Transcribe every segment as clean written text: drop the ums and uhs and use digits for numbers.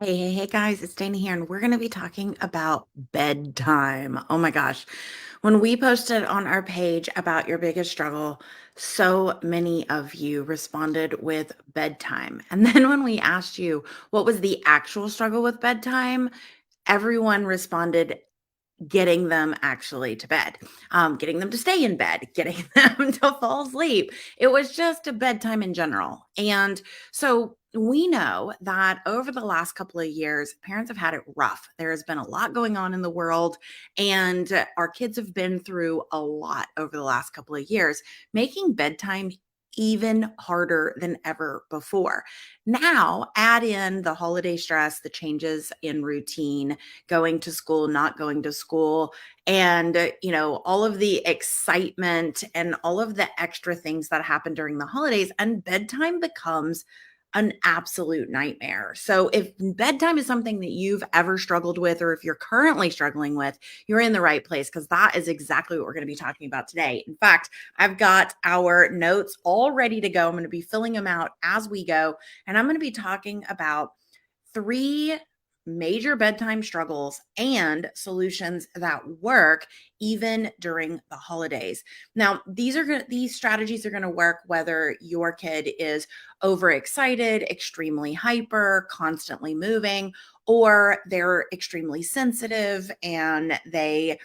Hey guys, it's Dana here, and we're going to be talking about bedtime. Oh my gosh. When we posted on our page about your biggest struggle, so many of you responded with bedtime. And then when we asked you what was the actual struggle with bedtime, everyone responded getting them actually to bed, getting them to stay in bed, getting them to fall asleep. It was just a bedtime in general. And so we know that over the last couple of years, parents have had it rough. There has been a lot going on in the world, and our kids have been through a lot over the last couple of years, making bedtime even harder than ever before. Now, add in the holiday stress, the changes in routine, going to school, not going to school, and all of the excitement and all of the extra things that happen during the holidays, and bedtime becomes an absolute nightmare. So if bedtime is something that you've ever struggled with, or if you're currently struggling with, you're in the right place, because that is exactly what we're going to be talking about today. In fact, I've got our notes all ready to go. I'm going to be filling them out as we go, and I'm going to be talking about three major bedtime struggles and solutions that work even during the holidays. Now, these strategies are going to work whether your kid is overexcited, extremely hyper, constantly moving, or they're extremely sensitive and they,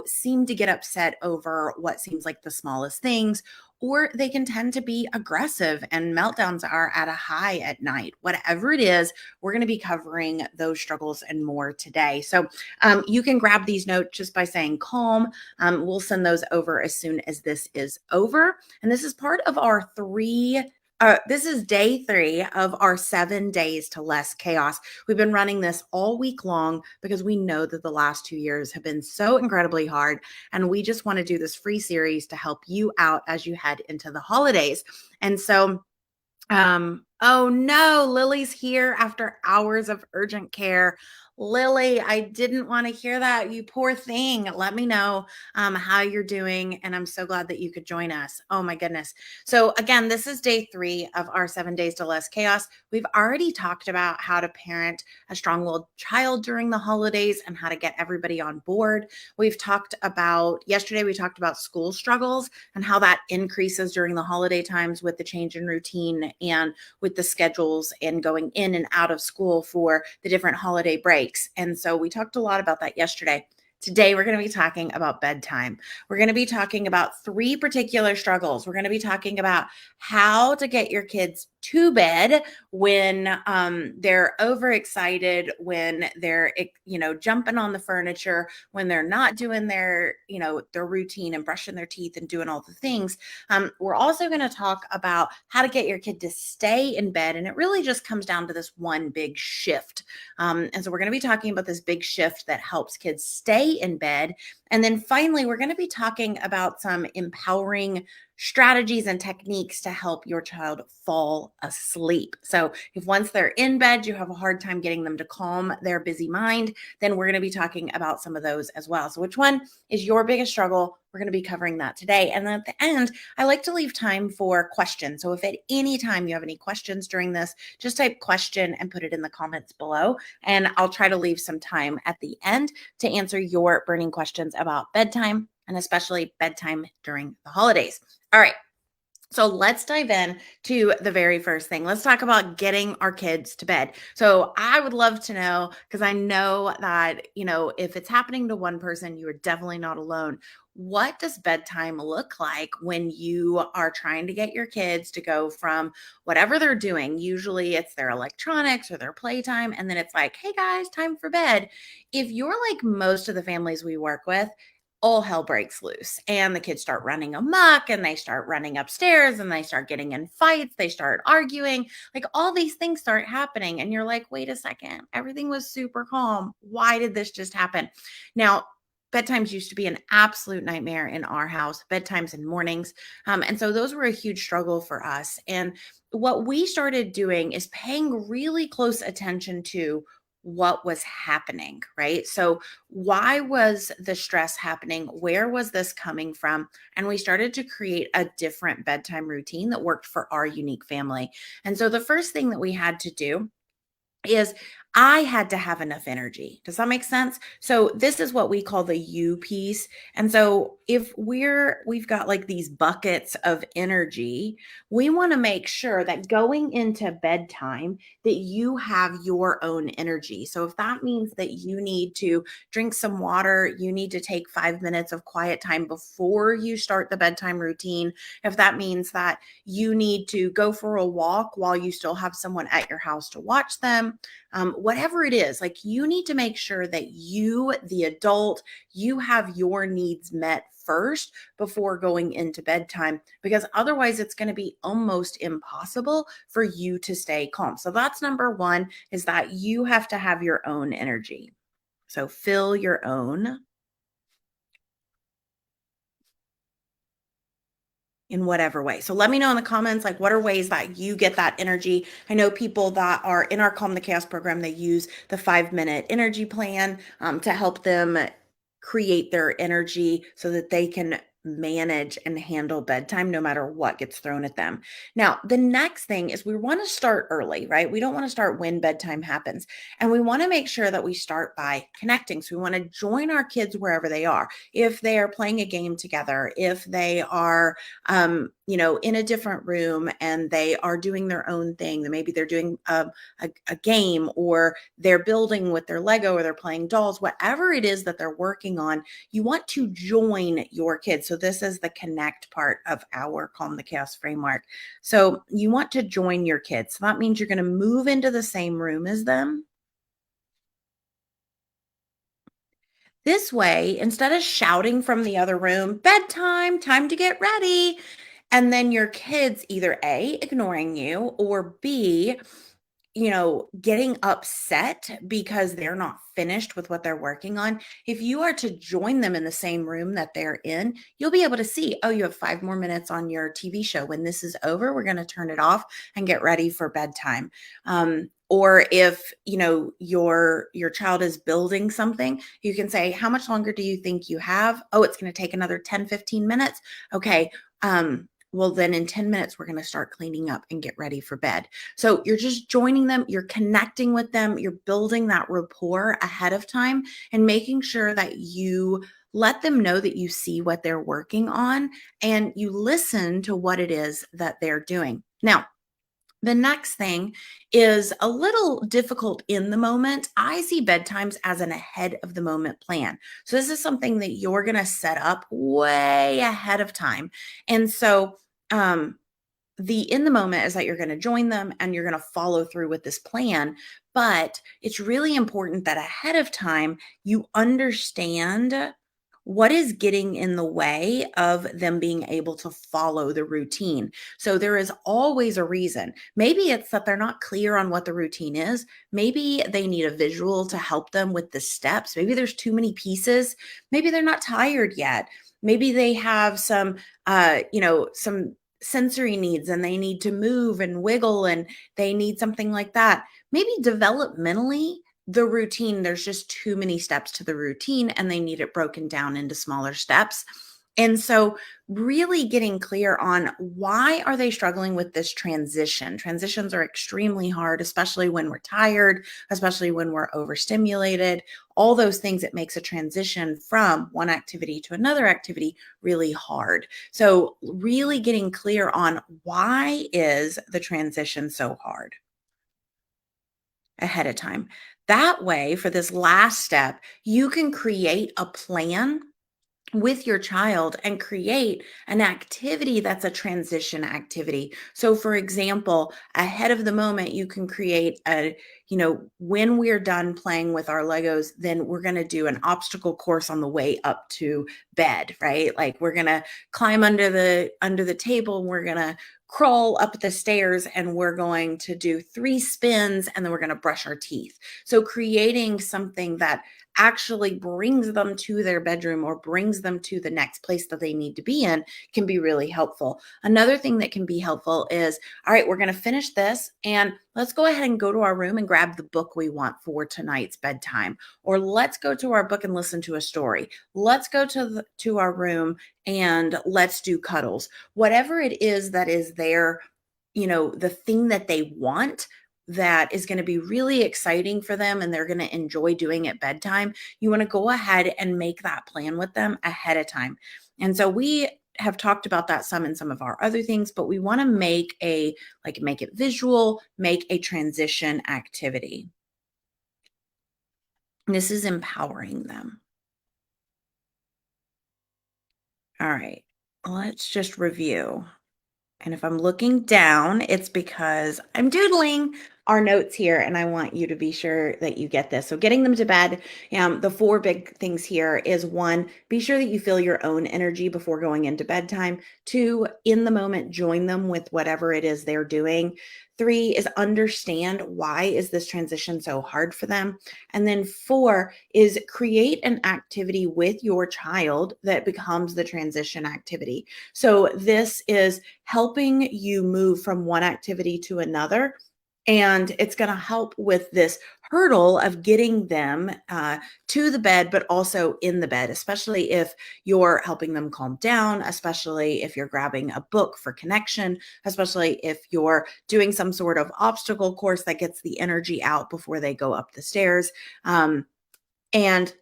seem to get upset over what seems like the smallest things, or they can tend to be aggressive and meltdowns are at a high at night. Whatever it is, we're going to be covering those struggles and more today. So you can grab these notes just by saying calm. We'll send those over as soon as this is over. And this is part of our this is day 3 of our 7 days to less chaos. We've been running this all week long because we know that the last 2 years have been so incredibly hard. And we just want to do this free series to help you out as you head into the holidays. And so, oh no, Lily's here after hours of urgent care. Lily, I didn't want to hear that. You poor thing. Let me know how you're doing. And I'm so glad that you could join us. Oh my goodness. So, again, this is day 3 of our 7 days to less chaos. We've already talked about how to parent a strong willed child during the holidays and how to get everybody on board. Yesterday, we talked about school struggles and how that increases during the holiday times with the change in routine and with the schedules and going in and out of school for the different holiday breaks. And so we talked a lot about that yesterday. Today, we're going to be talking about bedtime. We're going to be talking about 3 particular struggles. We're going to be talking about how to get your kids to bed when they're overexcited, when they're jumping on the furniture, when they're not doing their routine and brushing their teeth and doing all the things. We're also going to talk about how to get your kid to stay in bed, and it really just comes down to this one big shift. And so we're going to be talking about this big shift that helps kids stay in bed. And then finally, we're going to be talking about some empowering strategies and techniques to help your child fall asleep. So if once they're in bed, you have a hard time getting them to calm their busy mind, then we're going to be talking about some of those as well. So which one is your biggest struggle? We're going to be covering that today. And then at the end, I like to leave time for questions. So if at any time you have any questions during this, just type question and put it in the comments below. And I'll try to leave some time at the end to answer your burning questions about bedtime, and especially bedtime during the holidays. All right. So let's dive in to the very first thing. Let's talk about getting our kids to bed. So I would love to know, because I know that, if it's happening to one person, you are definitely not alone. What does bedtime look like when you are trying to get your kids to go from whatever they're doing? Usually it's their electronics or their playtime, and then it's like, hey guys, time for bed. If you're like most of the families we work with, all hell breaks loose and the kids start running amok and they start running upstairs and they start getting in fights. They start arguing, like all these things start happening. And you're like, wait a second, everything was super calm. Why did this just happen? Now, bedtimes used to be an absolute nightmare in our house, bedtimes and mornings. And so those were a huge struggle for us. And what we started doing is paying really close attention to what was happening, right? So why was the stress happening? Where was this coming from? And we started to create a different bedtime routine that worked for our unique family. And so the first thing that we had to do is I had to have enough energy. Does that make sense? So this is what we call the you piece. And so if we've got like these buckets of energy, we want to make sure that going into bedtime that you have your own energy. So if that means that you need to drink some water, you need to take 5 minutes of quiet time before you start the bedtime routine. If that means that you need to go for a walk while you still have someone at your house to watch them, whatever it is, like you need to make sure that you, the adult, you have your needs met first before going into bedtime, because otherwise it's going to be almost impossible for you to stay calm. So that's number one, is that you have to have your own energy. So fill your own in whatever way. So let me know in the comments, like, what are ways that you get that energy? I know people that are in our Calm the Chaos program, they use the 5 minute energy plan to help them create their energy so that they can manage and handle bedtime no matter what gets thrown at them. Now, the next thing is we want to start early, right? We don't want to start when bedtime happens. And we want to make sure that we start by connecting. So we want to join our kids wherever they are. If they are playing a game together, if they are in a different room and they are doing their own thing. Maybe they're doing a game, or they're building with their Lego, or they're playing dolls, whatever it is that they're working on, you want to join your kids. So this is the connect part of our Calm the Chaos framework. So you want to join your kids. So that means you're going to move into the same room as them. This way, instead of shouting from the other room, bedtime, time to get ready, and then your kids either A, ignoring you, or B, getting upset because they're not finished with what they're working on. If you are to join them in the same room that they're in, you'll be able to see, oh, you have 5 more minutes on your TV show. When this is over, we're going to turn it off and get ready for bedtime. Or if your child is building something, you can say, how much longer do you think you have? Oh, it's going to take another 10-15 minutes. Okay. Well, then in 10 minutes, we're going to start cleaning up and get ready for bed. So you're just joining them, you're connecting with them, you're building that rapport ahead of time and making sure that you let them know that you see what they're working on and you listen to what it is that they're doing. Now, the next thing is a little difficult in the moment. I see bedtimes as an ahead of the moment plan. So this is something that you're going to set up way ahead of time. And so, the in the moment is that you're going to join them and you're going to follow through with this plan. But it's really important that ahead of time you understand what is getting in the way of them being able to follow the routine. So there is always a reason. Maybe it's that they're not clear on what the routine is. Maybe they need a visual to help them with the steps. Maybe there's too many pieces. Maybe they're not tired yet. Maybe they have some sensory needs and they need to move and wiggle and they need something like that. Maybe developmentally, the routine, there's just too many steps to the routine and they need it broken down into smaller steps. And so really getting clear on why are they struggling with this transition. Transitions are extremely hard, especially when we're tired, especially when we're overstimulated. All those things, it makes a transition from one activity to another activity really hard. So really getting clear on why is the transition so hard ahead of time. That way, for this last step, you can create a plan with your child and create an activity that's a transition activity. So for example, ahead of the moment, you can create when we're done playing with our Legos, then we're going to do an obstacle course on the way up to bed, right? Like we're going to climb under the table, we're going to crawl up the stairs and we're going to do 3 spins and then we're going to brush our teeth. So creating something that actually brings them to their bedroom or brings them to the next place that they need to be in can be really helpful. Another thing that can be helpful is, all right, we're going to finish this and let's go ahead and go to our room and grab the book we want for tonight's bedtime. Or let's go to our book and listen to a story. Let's go to our room and let's do cuddles. Whatever it is that is their, the thing that they want, that is going to be really exciting for them and they're going to enjoy doing at bedtime, you want to go ahead and make that plan with them ahead of time. And so we have talked about that some in some of our other things, but we want to make it visual, make a transition activity. This is empowering them. All right, let's just review. And if I'm looking down, it's because I'm doodling our notes here and I want you to be sure that you get this. So, getting them to bed, the four big things here is one, be sure that you feel your own energy before going into bedtime. Two, in the moment, join them with whatever it is they're doing. Three is understand why is this transition so hard for them. And then four is create an activity with your child that becomes the transition activity. So this is helping you move from one activity to another. And it's going to help with this hurdle of getting them to the bed, but also in the bed, especially if you're helping them calm down, especially if you're grabbing a book for connection, especially if you're doing some sort of obstacle course that gets the energy out before they go up the stairs. And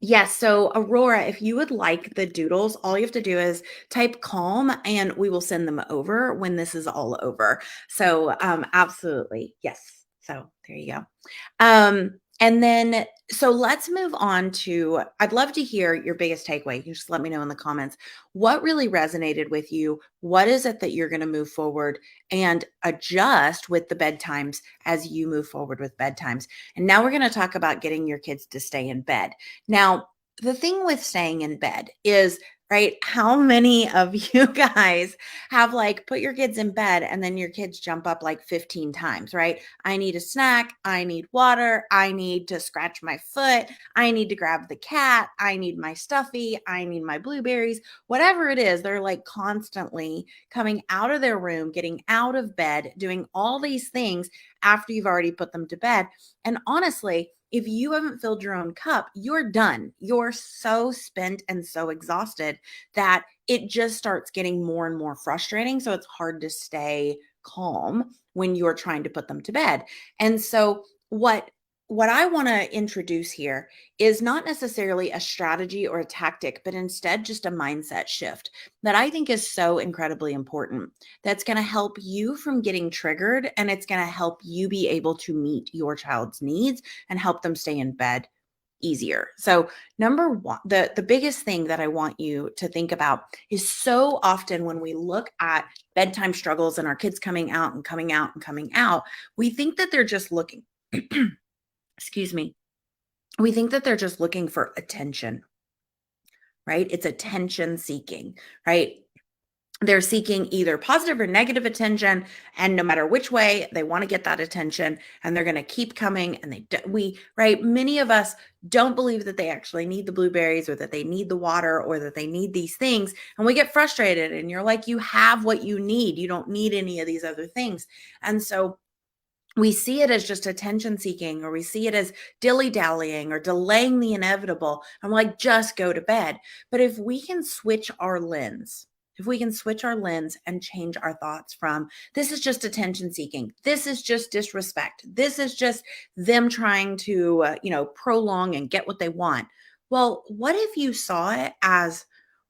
yes. So, Aurora, if you would like the doodles, all you have to do is type calm and we will send them over when this is all over. So, absolutely. Yes. So, there you go. And then, so let's move on to, I'd love to hear your biggest takeaway. You can just let me know in the comments what really resonated with you. What is it that you're going to move forward and adjust with the bedtimes as you move forward with bedtimes? And now we're going to talk about getting your kids to stay in bed. Now, the thing with staying in bed is, right? How many of you guys have like put your kids in bed and then your kids jump up like 15 times, right? I need a snack. I need water. I need to scratch my foot. I need to grab the cat. I need my stuffy. I need my blueberries. Whatever it is, they're like constantly coming out of their room, getting out of bed, doing all these things after you've already put them to bed. And honestly, if you haven't filled your own cup, you're done. You're so spent and so exhausted that it just starts getting more and more frustrating. So it's hard to stay calm when you're trying to put them to bed. And so what I want to introduce here is not necessarily a strategy or a tactic, but instead just a mindset shift that I think is so incredibly important. That's going to help you from getting triggered and it's going to help you be able to meet your child's needs and help them stay in bed easier. So number one, the biggest thing that I want you to think about is so often when we look at bedtime struggles and our kids coming out and coming out and coming out, we think that they're just looking, excuse me, we think that they're just looking for attention, right? It's attention seeking, right? They're seeking either positive or negative attention, and no matter which way, they want to get that attention, and they're going to keep coming. And right? Many of us don't believe that they actually need the blueberries, or that they need the water, or that they need these things, and we get frustrated. And you're like, you have what you need. You don't need any of these other things, and so we see it as just attention seeking, or we see it as dilly dallying or delaying the inevitable. I'm like, just go to bed. But if we can switch our lens, if we can switch our lens and change our thoughts from this is just attention seeking, this is just disrespect, this is just them trying to, prolong and get what they want. Well, what if you saw it as,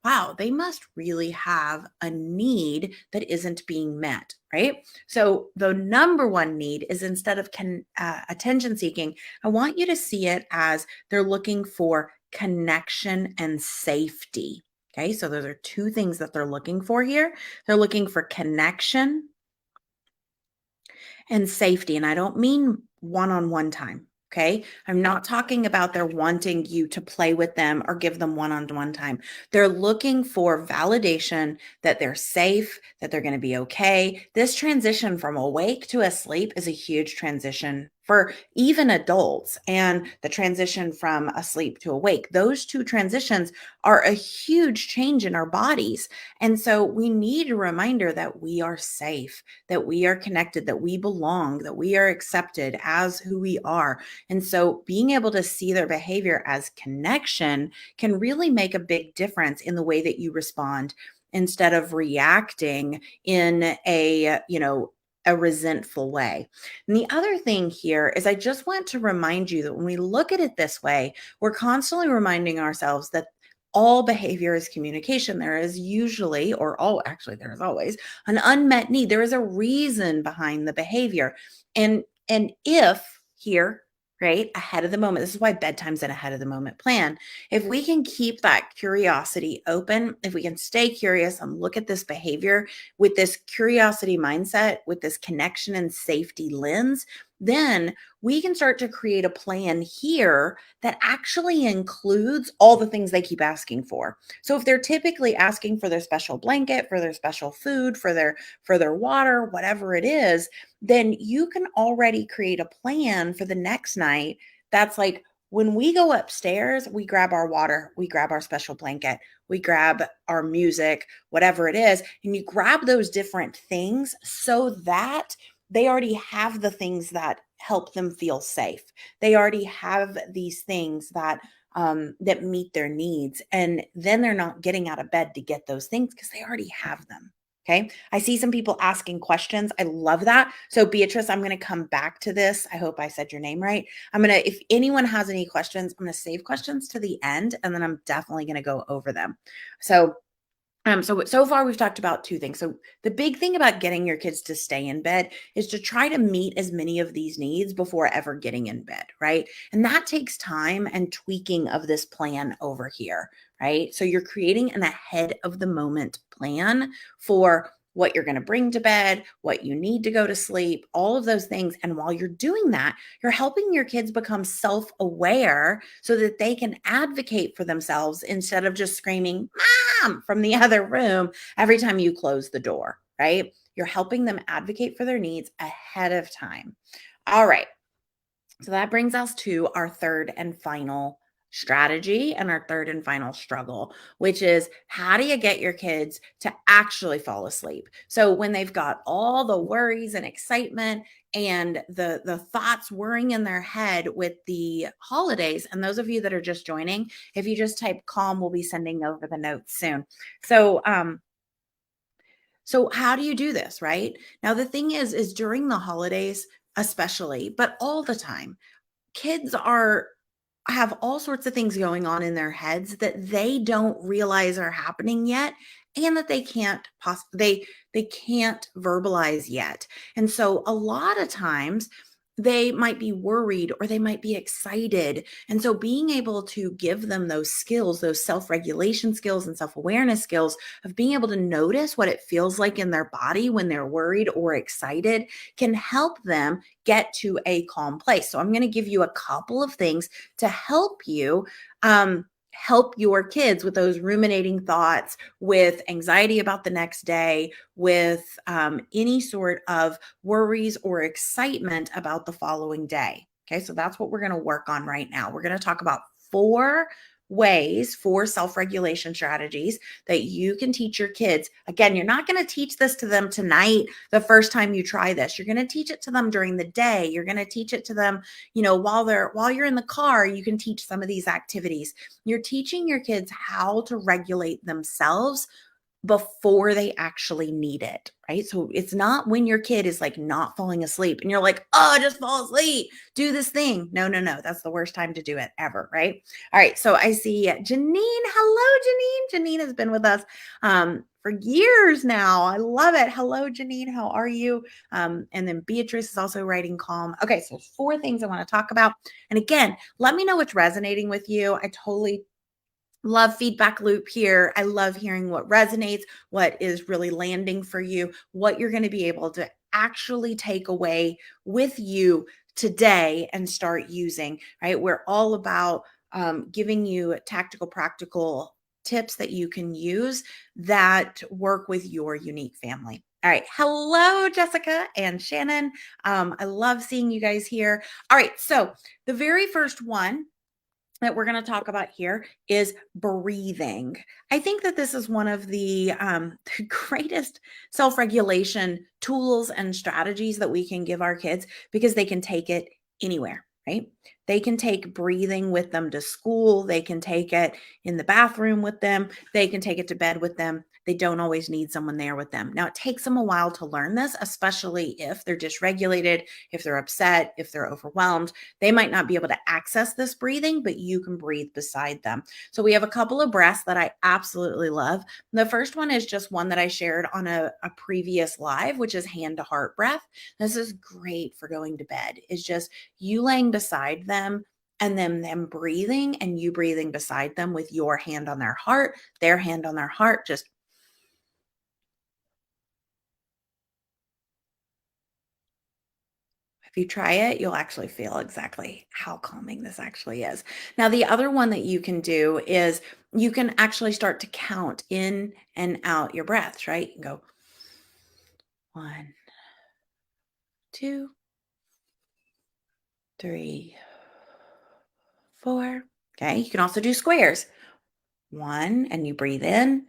wow, they must really have a need that isn't being met, right? So the number one need is instead of attention seeking, I want you to see it as they're looking for connection and safety. Okay, so those are two things that they're looking for here. They're looking for connection and safety. And I don't mean one-on-one time. Okay. I'm not talking about they're wanting you to play with them or give them one-on-one time. They're looking for validation that they're safe, that they're going to be okay. This transition from awake to asleep is a huge transition for even adults, and the transition from asleep to awake. Those two transitions are a huge change in our bodies. And so we need a reminder that we are safe, that we are connected, that we belong, that we are accepted as who we are. And so being able to see their behavior as connection can really make a big difference in the way that you respond instead of reacting in a, a resentful way. And the other thing here is I just want to remind you that when we look at it this way, we're constantly reminding ourselves that all behavior is communication. There is usually, or all actually, there is always an unmet need. There is a reason behind the behavior. And if here, right, ahead of the moment, this is why bedtime's an ahead of the moment plan. If we can keep that curiosity open, if we can stay curious and look at this behavior with this curiosity mindset, with this connection and safety lens, then we can start to create a plan here that actually includes all the things they keep asking for. So if they're typically asking for their special blanket, for their special food, for their water, whatever it is, then you can already create a plan for the next night that's like, when we go upstairs, we grab our water, we grab our special blanket, we grab our music, whatever it is, and you grab those different things so that they already have the things that help them feel safe. They already have these things that meet their needs, and then they're not getting out of bed to get those things because they already have them. Okay. I see some people asking questions. I love that. So, Beatrice, I'm going to come back to this. I hope I said your name right. If anyone has any questions, I'm going to save questions to the end, and then I'm definitely going to go over them. So far we've talked about two things. So the big thing about getting your kids to stay in bed is to try to meet as many of these needs before ever getting in bed, right? And that takes time and tweaking of this plan over here, right? So you're creating an ahead of the moment plan for what you're going to bring to bed, what you need to go to sleep, all of those things. And while you're doing that, you're helping your kids become self-aware so that they can advocate for themselves instead of just screaming, Mom, from the other room every time you close the door, right? You're helping them advocate for their needs ahead of time. All right. So that brings us to our third and final strategy and our third and final struggle, which is, how do you get your kids to actually fall asleep? So when they've got all the worries and excitement and the thoughts whirring in their head with the holidays, and those of you that are just joining, if you just type calm, we'll be sending over the notes soon. So how do you do this, right? Now the thing is during the holidays especially, but all the time, kids are have all sorts of things going on in their heads that they don't realize are happening yet, and that they can't verbalize yet. And so a lot of times they might be worried or they might be excited. And so being able to give them those skills, those self-regulation skills and self-awareness skills of being able to notice what it feels like in their body when they're worried or excited can help them get to a calm place. So I'm going to give you a couple of things to help your kids with those ruminating thoughts, with anxiety about the next day, with any sort of worries or excitement about the following day. Okay, so that's what we're going to work on right now. We're going to talk about four self-regulation strategies that you can teach your kids. Again, you're not going to teach this to them tonight the first time you try this. You're going to teach it to them during the day. You're going to teach it to them, while you're in the car, you can teach some of these activities. You're teaching your kids how to regulate themselves before they actually need it, right? So it's not when your kid is like not falling asleep and you're like, oh, just fall asleep, do this thing. No. That's the worst time to do it ever, right? All right. So I see Janine. Hello, Janine. Janine has been with us for years now. I love it. Hello, Janine. How are you? And then Beatrice is also writing calm. Okay. So 4 things I want to talk about. And again, let me know what's resonating with you. I totally love feedback loop here. I love hearing what resonates, what is really landing for you, what you're going to be able to actually take away with you today and start using, right? We're all about giving you tactical, practical tips that you can use that work with your unique family. All right. Hello, Jessica and Shannon. I love seeing you guys here. All right. So the very first one that we're going to talk about here is breathing. I think that this is one of the greatest self-regulation tools and strategies that we can give our kids, because they can take it anywhere, right? They can take breathing with them to school. They can take it in the bathroom with them. They can take it to bed with them. they don't always need someone there with them. Now, it takes them a while to learn this, especially if they're dysregulated, if they're upset, if they're overwhelmed. They might not be able to access this breathing, but you can breathe beside them. So, we have a couple of breaths that I absolutely love. The first one is just one that I shared on a previous live, which is hand to heart breath. This is great for going to bed. It's just you laying beside them and then them breathing and you breathing beside them with your hand on their heart, their hand on their heart. Just if you try it, you'll actually feel exactly how calming this actually is. Now, the other one that you can do is you can actually start to count in and out your breaths, right? You can go one, two, three, four. Okay. You can also do squares. One, and you breathe in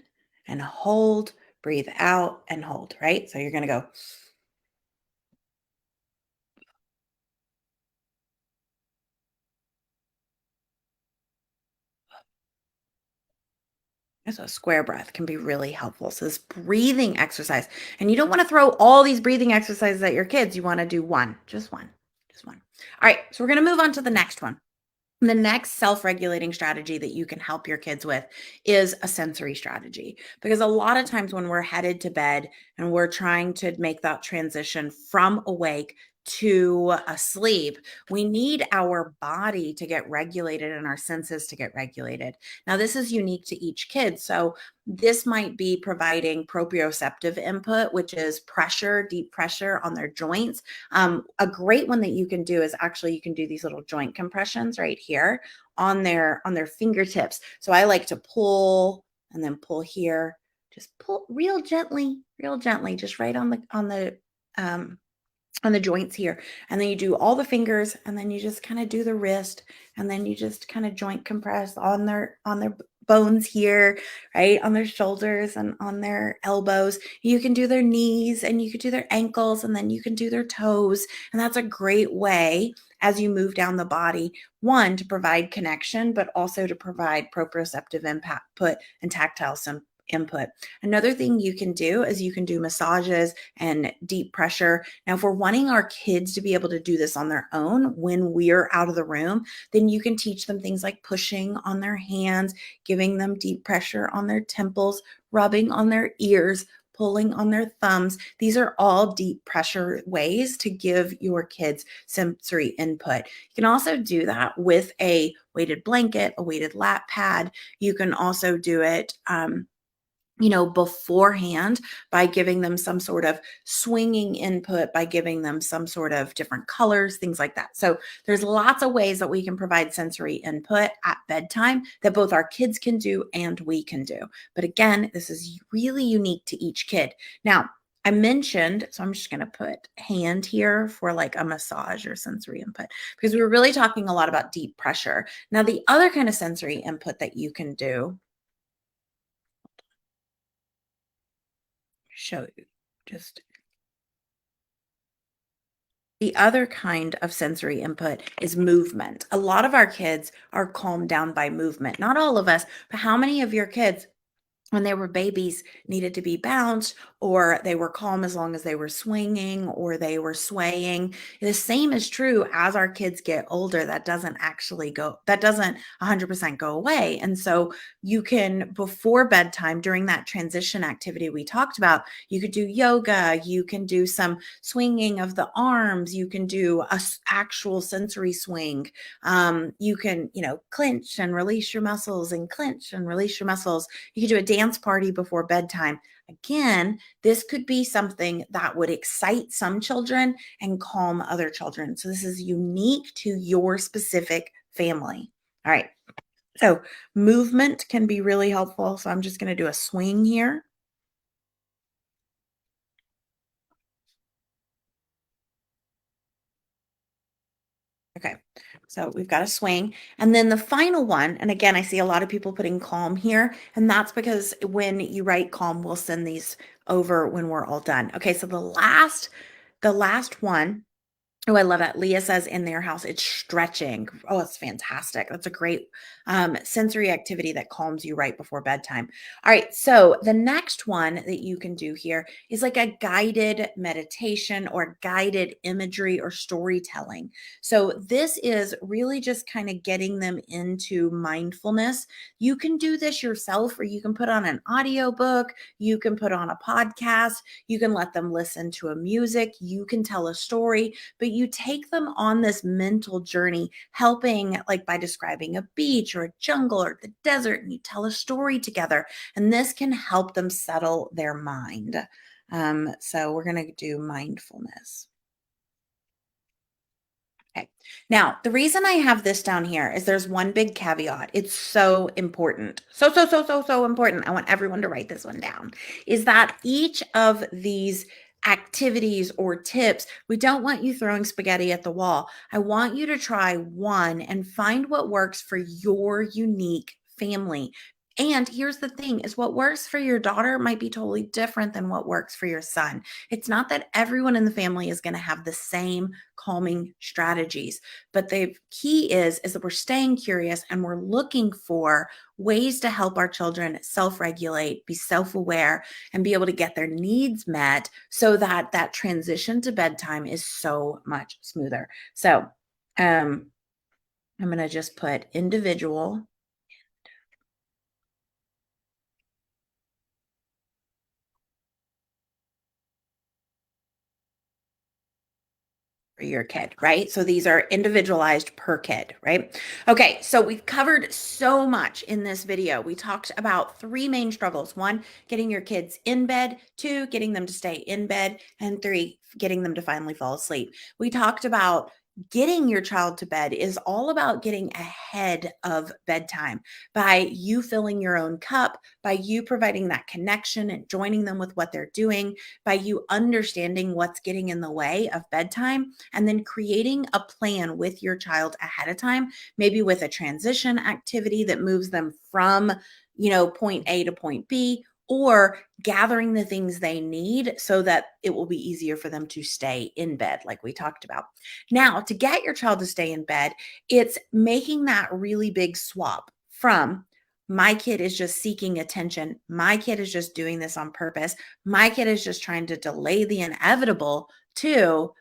and hold, breathe out and hold, right? So you're going to go, so a square breath can be really helpful. So this breathing exercise, and you don't want to throw all these breathing exercises at your kids. You want to do one, just one, just one. All right. So we're going to move on to the next one. The next self regulating strategy that you can help your kids with is a sensory strategy. Because a lot of times when we're headed to bed and we're trying to make that transition from awake to asleep, we need our body to get regulated and our senses to get regulated. Now, this is unique to each kid. So, this might be providing proprioceptive input, which is pressure, deep pressure on their joints. A great one that you can do is actually you can do these little joint compressions right here on their fingertips. So I like to pull and then pull here. Just pull real gently, just right um, on the joints here. And then you do all the fingers and then you just kind of do the wrist and then you just kind of joint compress on their bones here, right? On their shoulders and on their elbows. You can do their knees and you can do their ankles and then you can do their toes. And that's a great way as you move down the body, one, to provide connection, but also to provide proprioceptive input and tactile input. Another thing you can do is you can do massages and deep pressure. Now, if we're wanting our kids to be able to do this on their own when we're out of the room, then you can teach them things like pushing on their hands, giving them deep pressure on their temples, rubbing on their ears, pulling on their thumbs. These are all deep pressure ways to give your kids sensory input. You can also do that with a weighted blanket, a weighted lap pad. You can also do it beforehand by giving them some sort of swinging input, by giving them some sort of different colors, things like that. So there's lots of ways that we can provide sensory input at bedtime that both our kids can do and we can do. But again, this is really unique to each kid. Now, I mentioned, so I'm just going to put hand here for like a massage or sensory input because we were really talking a lot about deep pressure. Now, the other kind of sensory input that you can do, show you just the other kind of sensory input is movement. A lot of our kids are calmed down by movement. Not all of us, but how many of your kids when they were babies needed to be bounced or they were calm as long as they were swinging or they were swaying? The same is true as our kids get older. That doesn't 100% go away. And so you can, before bedtime, during that transition activity we talked about, you could do yoga, you can do some swinging of the arms, you can do actual sensory swing. You can, clench and release your muscles and clench and release your muscles. You could do a dance party before bedtime. Again, this could be something that would excite some children and calm other children. So this is unique to your specific family. All right. So movement can be really helpful. So I'm just going to do a swing here. Okay, so we've got a swing. And then the final one, and again, I see a lot of people putting calm here, and that's because when you write calm, we'll send these over when we're all done. Okay, so the last one Oh, I love that. Leah says in their house, it's stretching. Oh, it's fantastic. That's a great sensory activity that calms you right before bedtime. All right. So the next one that you can do here is like a guided meditation or guided imagery or storytelling. So this is really just kind of getting them into mindfulness. You can do this yourself, or you can put on an audiobook. You can put on a podcast. You can let them listen to a music. You can tell a story, but you take them on this mental journey, helping like by describing a beach or a jungle or the desert, and you tell a story together. And this can help them settle their mind. So we're going to do mindfulness. Okay. Now, the reason I have this down here is there's one big caveat. It's so important. So important. I want everyone to write this one down. Is that each of these activities or tips, we don't want you throwing spaghetti at the wall. I want you to try one and find what works for your unique family. And here's the thing is what works for your daughter might be totally different than what works for your son. It's not that everyone in the family is going to have the same calming strategies. But the key is that we're staying curious and we're looking for ways to help our children self-regulate, be self-aware, and be able to get their needs met so that that transition to bedtime is so much smoother. So I'm going to just put individual for your kid, right? So these are individualized per kid, right? Okay, so we've covered so much in this video. We talked about three main struggles. One, getting your kids in bed. Two, getting them to stay in bed. And three, getting them to finally fall asleep. We talked about getting your child to bed is all about getting ahead of bedtime by you filling your own cup, by you providing that connection and joining them with what they're doing, by you understanding what's getting in the way of bedtime, and then creating a plan with your child ahead of time, maybe with a transition activity that moves them from, point A to point B, or gathering the things they need so that it will be easier for them to stay in bed, like we talked about. Now, to get your child to stay in bed, it's making that really big swap from my kid is just seeking attention. My kid is just doing this on purpose. My kid is just trying to delay the inevitable to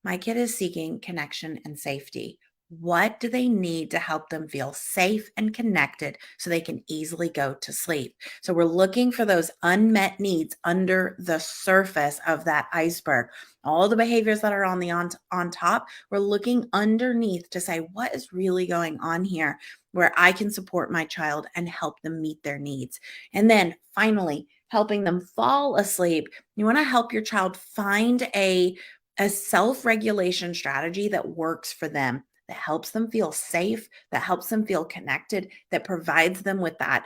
my kid is seeking connection and safety. What do they need to help them feel safe and connected so they can easily go to sleep? So we're looking for those unmet needs under the surface of that iceberg. All the behaviors that are on top, we're looking underneath to say what is really going on here where I can support my child and help them meet their needs. And then finally, helping them fall asleep. You want to help your child find a self-regulation strategy that works for them, that helps them feel safe, that helps them feel connected, that provides them with that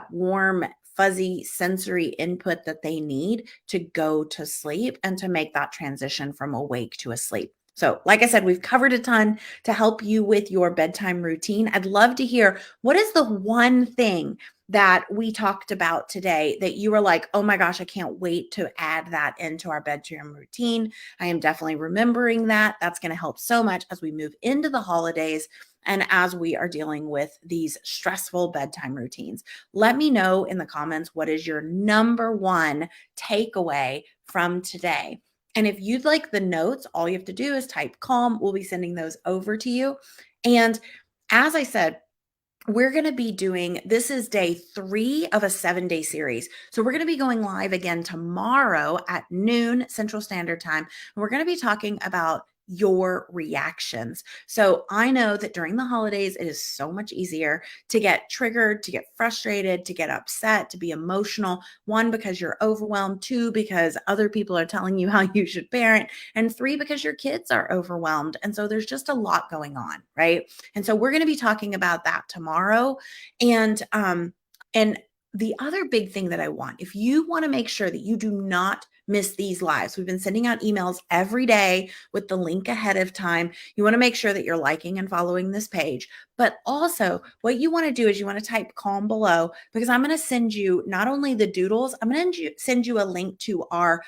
warm, fuzzy sensory input that they need to go to sleep and to make that transition from awake to asleep. So, like I said, we've covered a ton to help you with your bedtime routine. I'd love to hear what is the one thing that we talked about today that you were like, oh my gosh, I can't wait to add that into our bedtime routine. I am definitely remembering that. That's going to help so much as we move into the holidays and as we are dealing with these stressful bedtime routines. Let me know in the comments what is your number one takeaway from today. And if you'd like the notes, all you have to do is type calm. We'll be sending those over to you. And as I said, we're going to be doing this is day 3 of a 7-day series. So we're going to be going live again tomorrow at noon Central Standard Time. And we're going to be talking about your reactions. So I know that during the holidays, it is so much easier to get triggered, to get frustrated, to get upset, to be emotional. One, because you're overwhelmed. Two, because other people are telling you how you should parent. And three, because your kids are overwhelmed. And so there's just a lot going on, right? And so we're going to be talking about that tomorrow. And the other big thing that I want, if you want to make sure that you do not miss these lives, we've been sending out emails every day with the link ahead of time. You want to make sure that you're liking and following this page. But also, what you want to do is you want to type calm below, because I'm going to send you not only the doodles, I'm going to send you a link to our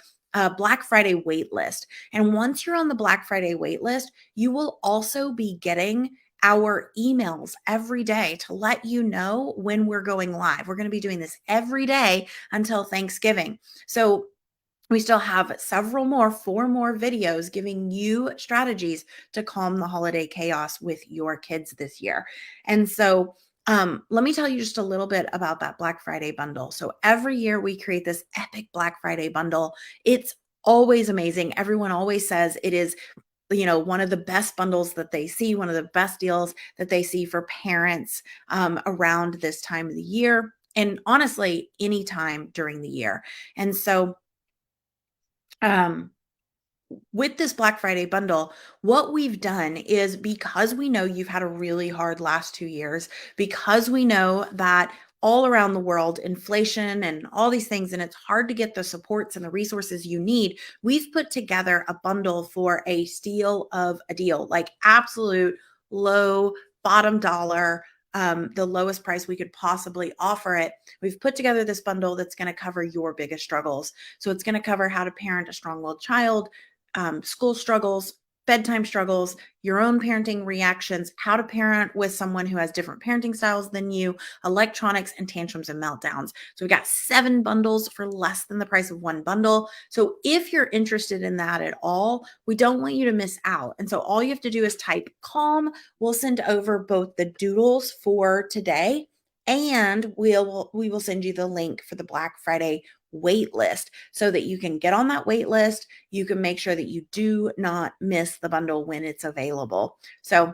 Black Friday wait list. And once you're on the Black Friday wait list, you will also be getting our emails every day to let you know when we're going live. We're going to be doing this every day until Thanksgiving. So we still have several more, 4 more videos giving you strategies to calm the holiday chaos with your kids this year. And so, let me tell you just a little bit about that Black Friday bundle. So every year we create this epic Black Friday bundle. It's always amazing. Everyone always says it is, one of the best bundles that they see, one of the best deals that they see for parents around this time of the year. And honestly, anytime during the year. And so, um, with this Black Friday bundle, what we've done is, because we know you've had a really hard last 2 years, because we know that all around the world, inflation and all these things, and it's hard to get the supports and the resources you need, we've put together a bundle for a steal of a deal, like absolute low bottom dollar. The lowest price we could possibly offer it. We've put together this bundle that's going to cover your biggest struggles. So it's going to cover how to parent a strong-willed child, school struggles, bedtime struggles, your own parenting reactions, how to parent with someone who has different parenting styles than you, electronics, and tantrums and meltdowns. So we got 7 bundles for less than the price of 1 bundle. So if you're interested in that at all, we don't want you to miss out. And so all you have to do is type calm. We'll send over both the doodles for today, and we will send you the link for the Black Friday wait list so that you can get on that wait list. You can make sure that you do not miss the bundle when it's available. So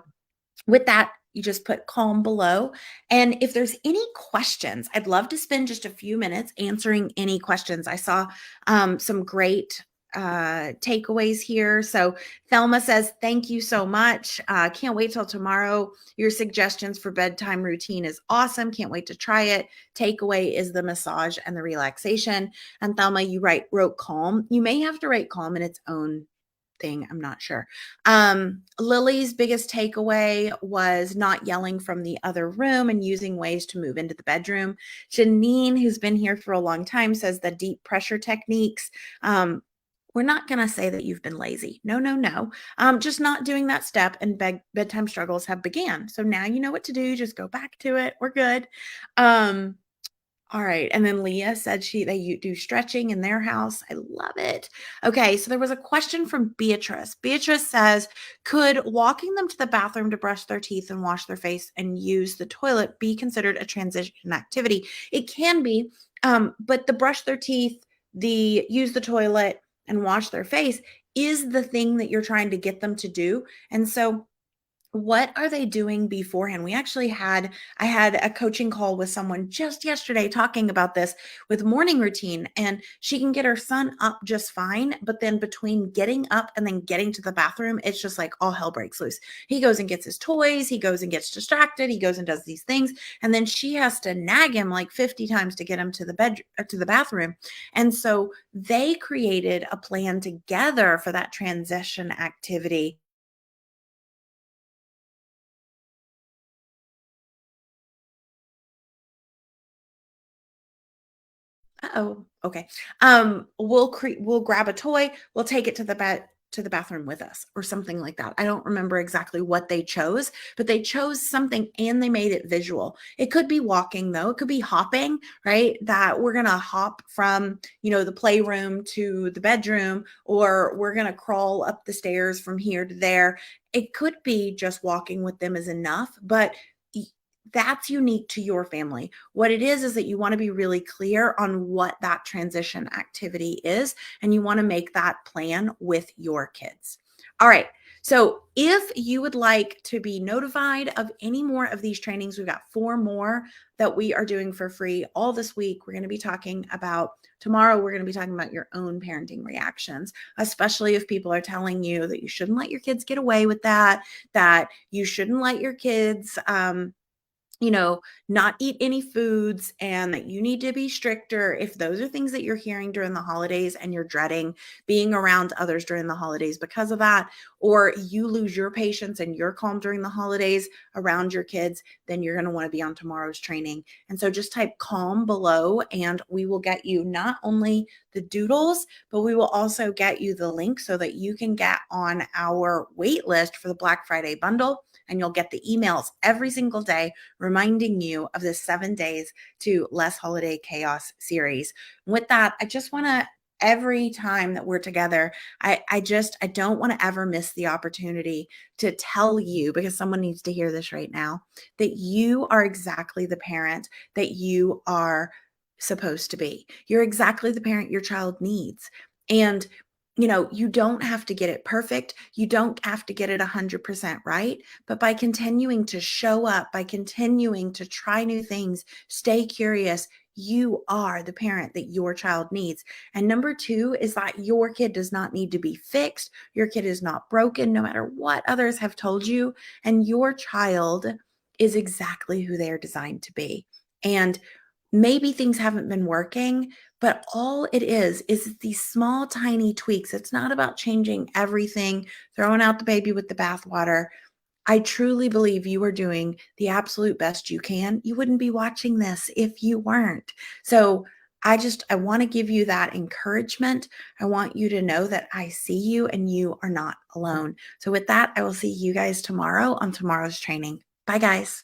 with that, you just put calm below. And if there's any questions, I'd love to spend just a few minutes answering any questions. I saw some great takeaways here. So Thelma says, thank you so much. Can't wait till tomorrow. Your suggestions for bedtime routine is awesome. Can't wait to try it. Takeaway is the massage and the relaxation. And Thelma, you wrote calm. You may have to write calm in its own thing. I'm not sure. Lily's biggest takeaway was not yelling from the other room and using ways to move into the bedroom. Janine, who's been here for a long time, says the deep pressure techniques. We're not going to say that you've been lazy. No, no, no. Just not doing that step, and bedtime struggles have began. So now you know what to do. Just go back to it. We're good. All right. And then Leah said they do stretching in their house. I love it. Okay. So there was a question from Beatrice. Beatrice says, could walking them to the bathroom to brush their teeth and wash their face and use the toilet be considered a transition activity? It can be, but the brush their teeth, the use the toilet and wash their face is the thing that you're trying to get them to do. And so what are they doing beforehand? I had a coaching call with someone just yesterday talking about this with morning routine, and she can get her son up just fine. But then between getting up and then getting to the bathroom, it's just like all hell breaks loose. He goes and gets his toys. He goes and gets distracted. He goes and does these things. And then she has to nag him like 50 times to get him to to the bathroom. And so they created a plan together for that transition activity. Uh-oh, okay. We'll grab a toy, we'll take it to the bathroom with us or something like that. I don't remember exactly what they chose, but they chose something and they made it visual. It could be walking though, it could be hopping, right? That we're gonna hop from, the playroom to the bedroom, or we're gonna crawl up the stairs from here to there. It could be just walking with them is enough, but that's unique to your family. What it is that you want to be really clear on what that transition activity is, and you want to make that plan with your kids. All right. So if you would like to be notified of any more of these trainings, we've got 4 more that we are doing for free all this week. We're going to be talking about tomorrow. We're going to be talking about your own parenting reactions, especially if people are telling you that you shouldn't let your kids get away with that you shouldn't let your kids, you know, not eat any foods and that you need to be stricter. If those are things that you're hearing during the holidays and you're dreading being around others during the holidays because of that, or you lose your patience and you're calm during the holidays around your kids, then you're going to want to be on tomorrow's training. And so just type calm below and we will get you not only the doodles, but we will also get you the link so that you can get on our wait list for the Black Friday bundle. And you'll get the emails every single day reminding you of the 7 days to Less Holiday Chaos series. With that, I just want to every time that we're together, I don't want to ever miss the opportunity to tell you, because someone needs to hear this right now, that you are exactly the parent that you are supposed to be. You're exactly the parent your child needs. And you don't have to get it perfect. You don't have to get it 100% right. But by continuing to show up, by continuing to try new things, stay curious, you are the parent that your child needs. And number two is that your kid does not need to be fixed. Your kid is not broken, no matter what others have told you. And your child is exactly who they're designed to be. And maybe things haven't been working, but all it is these small, tiny tweaks. It's not about changing everything, throwing out the baby with the bathwater. I truly believe you are doing the absolute best you can. You wouldn't be watching this if you weren't. So I want to give you that encouragement. I want you to know that I see you and you are not alone. So with that, I will see you guys tomorrow on tomorrow's training. Bye, guys.